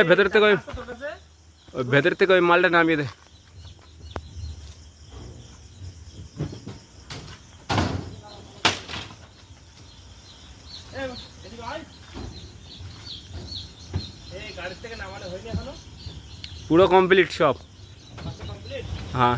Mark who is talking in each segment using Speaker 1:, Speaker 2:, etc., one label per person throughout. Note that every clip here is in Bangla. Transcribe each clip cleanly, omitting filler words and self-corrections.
Speaker 1: ভেতর থেকে ওই ভেতর থেকে ওই মালটা নামিয়ে দে। পুরো কমপ্লিট সব। হ্যাঁ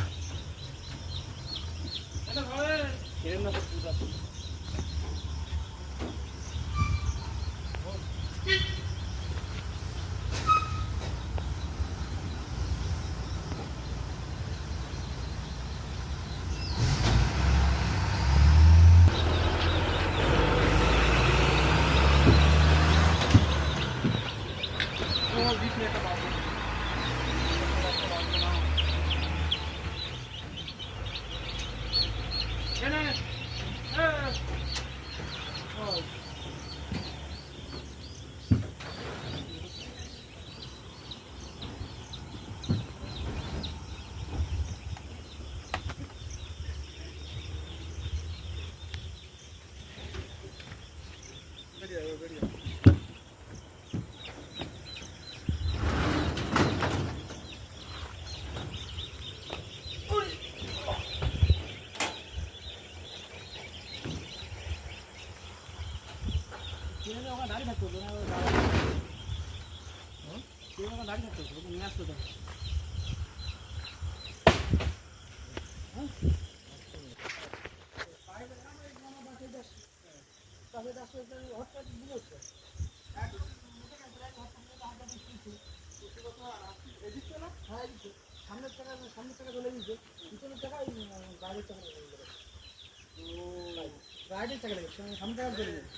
Speaker 1: দাঁড়িয়ে থাকতো নিয়ে আসতো তো। সামনের টাকা চলে গেছে, পিছনের টাকা বাইরের টাকা রাইডের টাকা লেগেছে, সামনের টাকা চলে গেছে।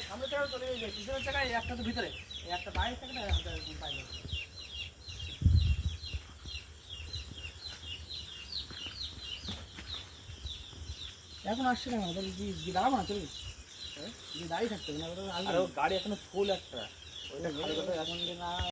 Speaker 1: সামনের টাকা চলে গেছে, পিছনের টাকায় একটা তো ভিতরে, একটা বাইরের টাকাটা বাইরে। এখন আসছে না, দাঁড়াবো না, চলবে দাঁড়িয়ে থাকতে হবে না, গাড়ি এখনো ফুল একটা।